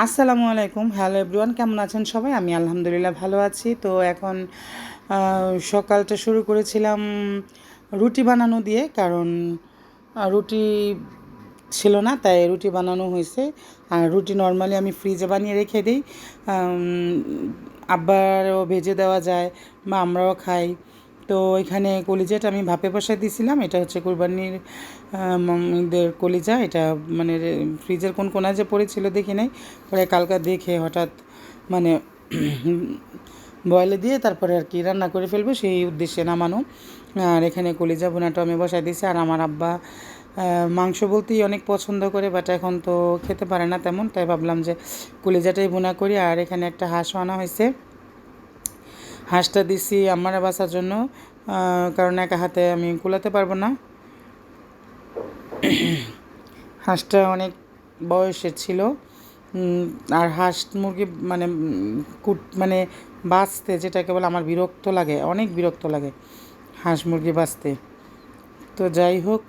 আসসালামু আলাইকুম, hello everyone, কেমন আছেন সবাই? আমি আলহামদুলিল্লাহ ভালো আছি। তো এখন সকালটা শুরু করেছিলাম রুটি বানানো দিয়ে, কারণ রুটি ছিল না, তাই রুটি বানানো হয়েছে। আর রুটি নর্মালি আমি ফ্রিজে বানিয়ে রেখে দিই, আব্বারও ভেজে দেওয়া যায় বা আমরাও খাই। তো এখানে কলিজাটা আমি ভাপে বসায় দিয়েছিলাম। এটা হচ্ছে কুরবানির দের কলিজা। এটা মানে ফ্রিজের কোন কোনায় যে পড়েছিল দেখি নাই, পরে কালকা দেখে হঠাৎ মানে বয়েলে দিয়ে তারপরে আর কি রান্না করে ফেলবো সেই উদ্দেশ্যে নামানো। আর এখানে কলিজা ভুনাটা আমি বসাই দিয়েছি। আর আমার আব্বা মাংস বলতেই অনেক পছন্দ করে, বাট এখন তো খেতে পারে না তেমন, তাই ভাবলাম যে কলিজাটাই ভুনা করি। আর এখানে একটা হাঁসও আনা হয়েছে, হাঁসটা দিছি আমার বাসার জন্য, কারণ একা হাতে আমি কুলাতে পারবো না। হাঁসটা অনেক বয়সের ছিল। আর হাঁস মুরগি মানে মানে বাঁচতে যেটাকে বলে আমার বিরক্ত লাগে, অনেক বিরক্ত লাগে হাঁস মুরগি বাঁচতে। তো যাই হোক,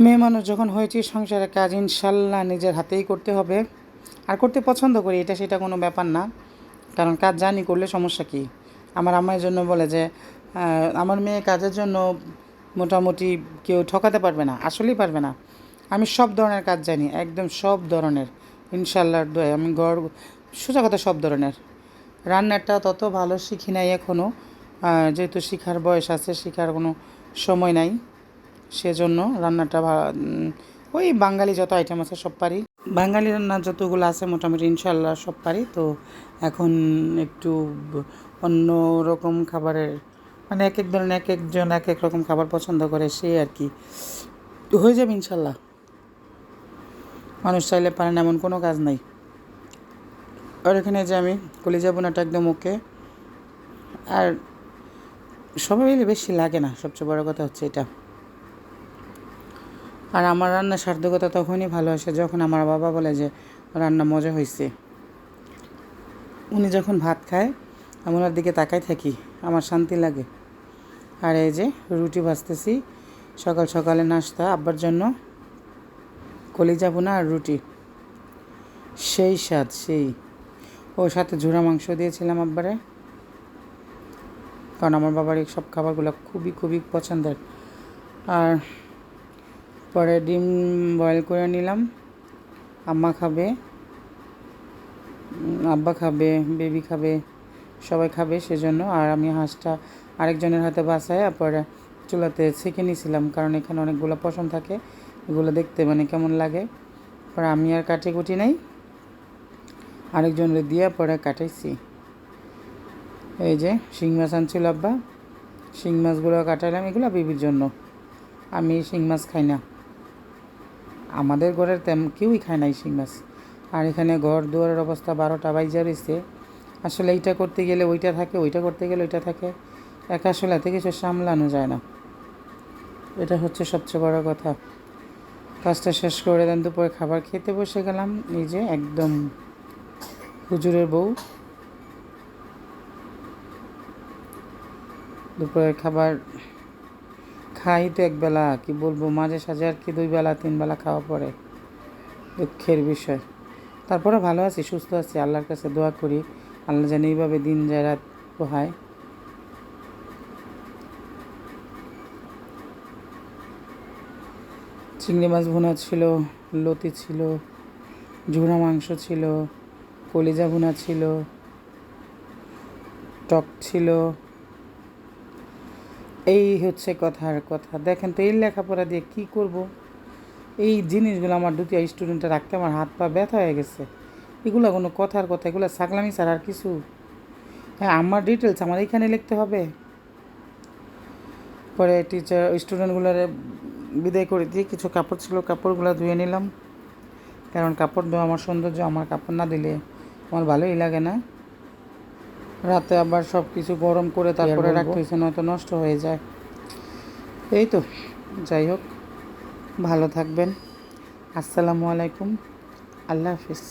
মেয়ে মানুষ যখন হয়েছি, সংসারের কাজ ইনশাল্লাহ নিজের হাতেই করতে হবে। আর করতে পছন্দ করি, এটা সেটা কোনো ব্যাপার না, কারণ কাজ জানি করলে সমস্যা কী। আমার আম্মার জন্য বলে যে আমার মেয়ে কাজের জন্য মোটামুটি কেউ ঠকাতে পারবে না, আসলেই পারবে না। আমি সব ধরনের কাজ জানি, একদম সব ধরনের, ইনশাল্লাহর দোয়ায়। আমি সোজা কথা সব ধরনের। রান্নাটা তত ভালো শিখি নাই এখনও, যেহেতু শিখার বয়স আছে, শিখার কোনো সময় নাই, সেজন্য রান্নাটা ওই বাঙালি যত আইটেম আছে সব পারি। বাঙালি রান্না যতগুলো আছে মোটামুটি ইনশাল্লাহ সব পারি। তো এখন একটু অন্য রকম খাবারের মানে এক এক ধরনের এক একজন এক এক রকম খাবার পছন্দ করে, সে আর কি হয়ে যাবে ইনশাল্লাহ। মানুষ চাইলে পারে না এমন কোনো কাজ নাই। আর এখানে যে আমি কলিজা বোনাটা একদম ওকে। আর সবাই মিলে বেশি লাগে না, সবচেয়ে বড় কথা হচ্ছে এটা। আর আমার রান্নার সার্থকতা তখনই ভালো আসে যখন আমার বাবা বলে যে রান্না মজা হয়েছে। উনি যখন ভাত খায় আমি ওনার দিকে তাকাই থাকি, আমার শান্তি লাগে। আর এই যে রুটি ভাজতেছি, সকাল সকালে নাস্তা আব্বার জন্য, কলিজা ভুনা আর রুটি, সেই স্বাদ সেই। ও সাথে ঝুরা মাংস দিয়েছিলাম আব্বারে, কারণ আমার বাবার এই সব খাবারগুলো খুবই খুবই পছন্দের। আর পরে ডিম বয়েল করে নিলাম, আম্মা খাবে, আব্বা খাবে, বেবি খাবে, সবাই খাবে সেজন্য। আর আমি হাঁসটা আরেকজনের হাতে বাসায় পরে চুলাতে ছেঁকে নিয়েছিলাম, কারণ এখানে অনেকগুলো পশম থাকে, এগুলো দেখতে মানে কেমন লাগে। পরে আমি আর কাটি কুটি নাই, আরেকজনের দিয়ে পরে কাটাইছি। এই যে শিং মাছ আনছিল আব্বা, শিং মাছগুলো কাটাইলাম, এগুলো বেবির জন্য। আমি শিং মাছ খাই না, আমাদের ঘরের কেউই খায় না এই শিং মাছ। আর এখানে ঘর দুয়ারের অবস্থা 12টা বাইজা রয়েছে। আসলে এইটা করতে গেলে ওইটা থাকে, ওইটা করতে গেলে ওইটা থাকে, একা আসলে এত কিছু সামলানো যায় না, এটা হচ্ছে সবচেয়ে বড় কথা। কাজটা শেষ করে দেন, দুপুরে খাবার খেতে বসে গেলাম। এই যে একদম হুজুরের বউ, দুপুরের খাবার খাই তো একবেলা, কি বলবো, মাঝে সাঝে আর কি 2 বেলা 3 বেলা খাওয়া পড়ে, দুঃখের বিষয়। তারপরে ভালো আছি, সুস্থ আছি, আল্লাহর কাছে দোয়া করি আল্লাহ যেন এইভাবে দিন যায় রাত পোহায়। চিংড়ি মাছ ভুনা ছিল, লতি ছিল, ঝুড়া মাংস ছিল, কলিজা ভুনা ছিল, টক ছিল। এই হচ্ছে কথার কথা। দেখেন তো এই লেখাপড়া দিয়ে কী করব, এই জিনিসগুলো আমার দুটি স্টুডেন্টে রাখতে আমার হাত পা ব্যথা হয়ে গেছে। এগুলো কোনো কথার কথা, এগুলো ছাগলামি ছাড়া আর কিছু। হ্যাঁ, আমার ডিটেলস আমার এইখানে লিখতে হবে। পরে টিচার স্টুডেন্টগুলোর বিদায় করে দিয়ে কিছু কাপড় ছিল, কাপড়গুলো ধুয়ে নিলাম, কারণ কাপড় ধোয়া আমার সৌন্দর্য, আমার কাপড় না দিলে আমার ভালোই লাগে না। রাতে আবার সব কিছু গরম করে তারপরে রাখতে হয়েছে, নয়তো নষ্ট হয়ে যায়। এই তো, যাই হোক, ভালো থাকবেন। আসসালামু আলাইকুম, আল্লাহ হাফিজ।